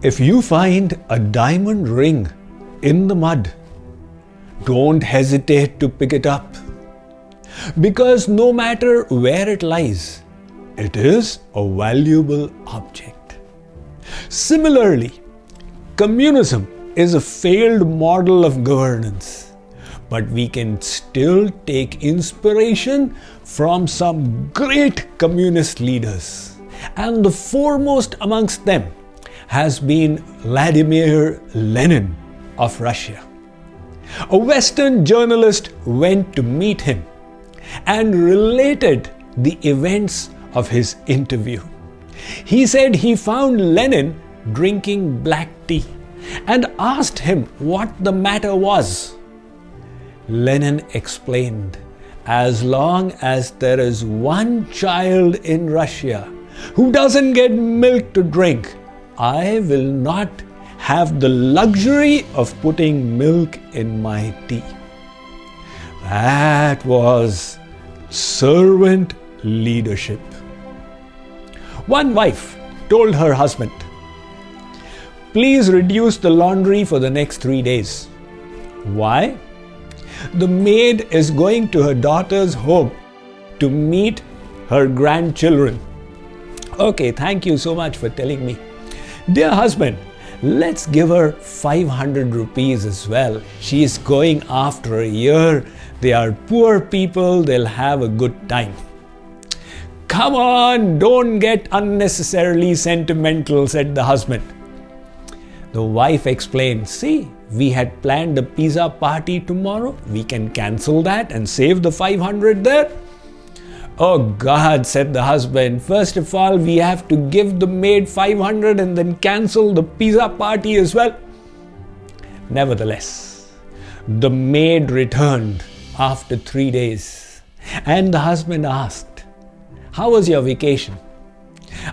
If you find a diamond ring in the mud, don't hesitate to pick it up. Because no matter where it lies, it is a valuable object. Similarly, communism is a failed model of governance, but we can still take inspiration from some great communist leaders. And the foremost amongst them has been Vladimir Lenin of Russia. A Western journalist went to meet him and related the events of his interview. He said he found Lenin drinking black tea and asked him what the matter was. Lenin explained, as long as there is one child in Russia who doesn't get milk to drink, I will not have the luxury of putting milk in my tea. That was servant leadership. One wife told her husband, please reduce the laundry for the next 3 days. Why? The maid is going to her daughter's home to meet her grandchildren. Okay, thank you so much for telling me. Dear husband, let's give her 500 rupees as well. She is going after a year. They are poor people, they'll have a good time. Come on, don't get unnecessarily sentimental, said the husband. The wife explained, see, we had planned a pizza party tomorrow. We can cancel that and save the 500 there. Oh God, said the husband, first of all, we have to give the maid 500 and then cancel the pizza party as well. Nevertheless, the maid returned after 3 days and the husband asked, how was your vacation?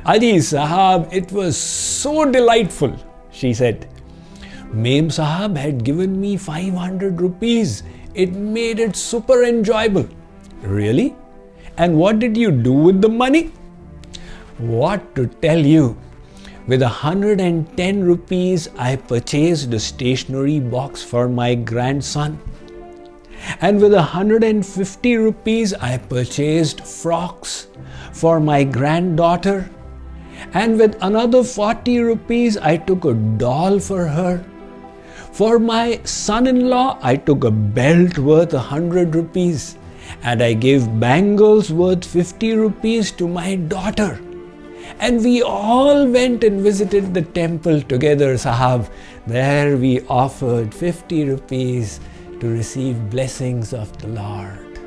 Aji Sahab, it was so delightful, she said. Mem Sahab had given me 500 rupees. It made it super enjoyable. Really? And what did you do with the money? What to tell you? With 110 rupees, I purchased a stationery box for my grandson. And with 150 rupees, I purchased frocks for my granddaughter. And with another 40 rupees, I took a doll for her. For my son-in-law, I took a belt worth 100 rupees. And I gave bangles worth 50 rupees to my daughter. And we all went and visited the temple together, Sahab. There we offered 50 rupees to receive blessings of the Lord.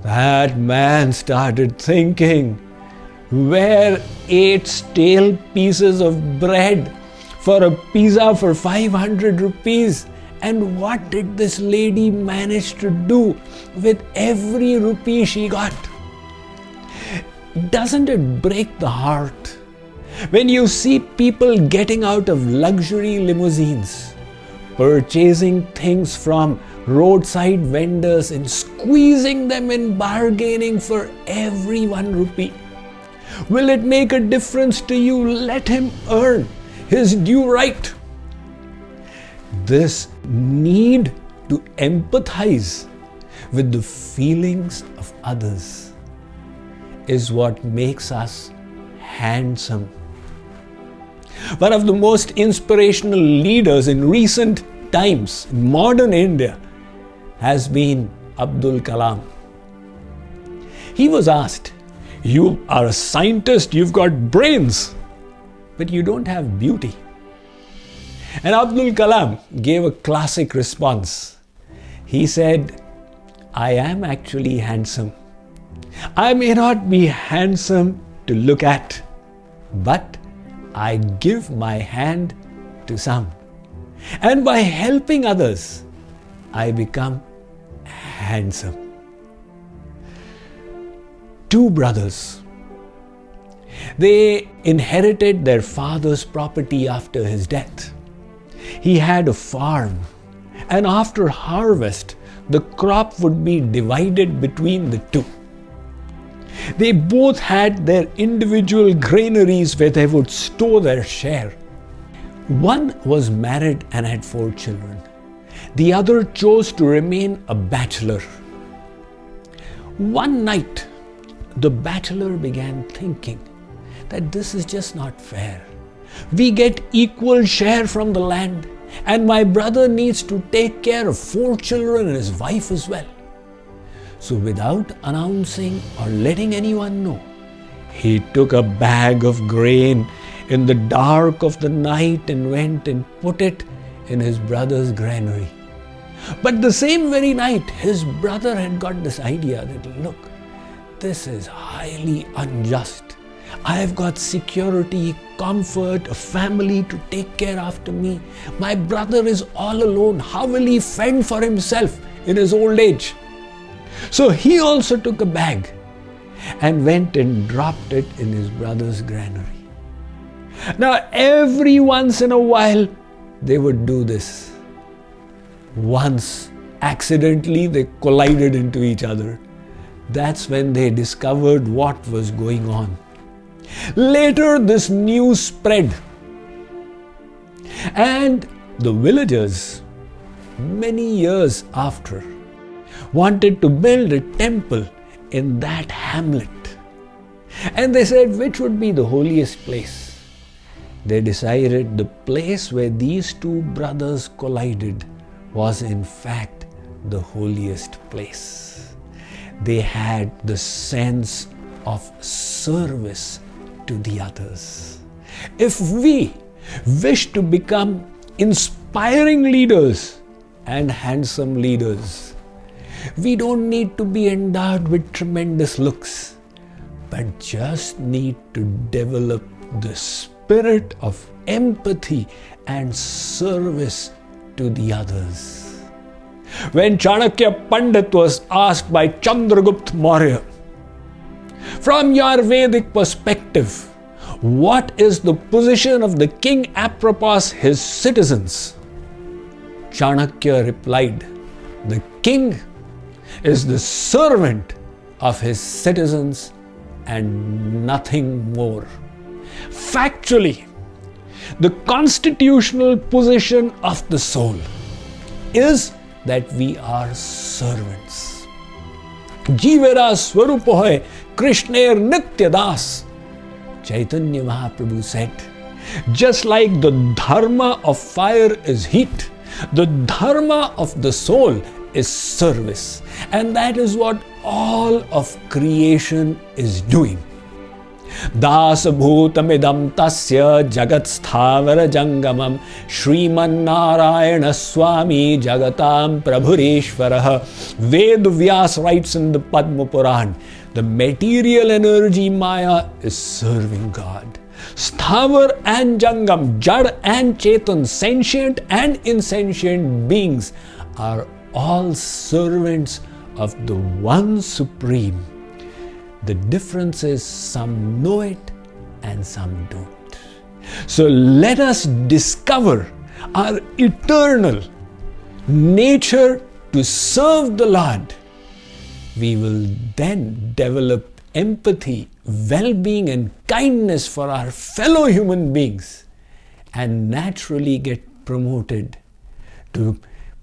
That man started thinking, where 8 stale pieces of bread for a pizza for 500 rupees? And what did this lady manage to do with every rupee she got? Doesn't it break the heart when you see people getting out of luxury limousines, purchasing things from roadside vendors and squeezing them and bargaining for every 1 rupee? Will it make a difference to you? Let him earn his due right. This need to empathize with the feelings of others is what makes us handsome. One of the most inspirational leaders in recent times in modern India has been Abdul Kalam. He was asked, you are a scientist, you've got brains, but you don't have beauty. And Abdul Kalam gave a classic response. He said, I am actually handsome. I may not be handsome to look at, but I give my hand to some. And by helping others, I become handsome. 2 brothers. They inherited their father's property after his death. He had a farm, and after harvest, the crop would be divided between the 2. They both had their individual granaries where they would store their share. One was married and had 4 children. The other chose to remain a bachelor. One night, the bachelor began thinking that this is just not fair. We get equal share from the land, and my brother needs to take care of 4 children and his wife as well. So without announcing or letting anyone know, he took a bag of grain in the dark of the night and went and put it in his brother's granary. But the same very night, his brother had got this idea that, look, this is highly unjust. I have got security, comfort, a family to take care after me. My brother is all alone. How will he fend for himself in his old age? So he also took a bag and went and dropped it in his brother's granary. Now, every once in a while, they would do this. Once, accidentally, they collided into each other. That's when they discovered what was going on. Later, this news spread. And the villagers, many years after, wanted to build a temple in that hamlet. And they said, which would be the holiest place? They decided the place where these 2 brothers collided was in fact the holiest place. They had the sense of service to the others. If we wish to become inspiring leaders and handsome leaders, we don't need to be endowed with tremendous looks, but just need to develop the spirit of empathy and service to the others. When Chanakya Pandit was asked by Chandragupta Maurya, from your Vedic perspective, what is the position of the king apropos his citizens? Chanakya replied, the king is the servant of his citizens and nothing more. Factually, the constitutional position of the soul is that we are servants. Jivera swarupohoy Krishner Nityadas. Chaitanya Mahaprabhu said, just like the dharma of fire is heat, the dharma of the soul is service. And that is what all of creation is doing. Das bhutamidam tasya jagat sthavara jangamam Shriman Narayana Swami Jagatam Prabhureshwaraha. Ved Vyas writes in the Padma Puran, the material energy Maya is serving God. Sthavar and Jangam, Jad and Chetan, sentient and insentient beings are all servants of the One Supreme. The difference is some know it and some don't. So let us discover our eternal nature to serve the Lord. We will then develop empathy, well-being and kindness for our fellow human beings and naturally get promoted to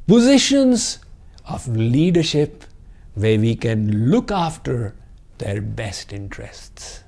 positions of leadership where we can look after their best interests.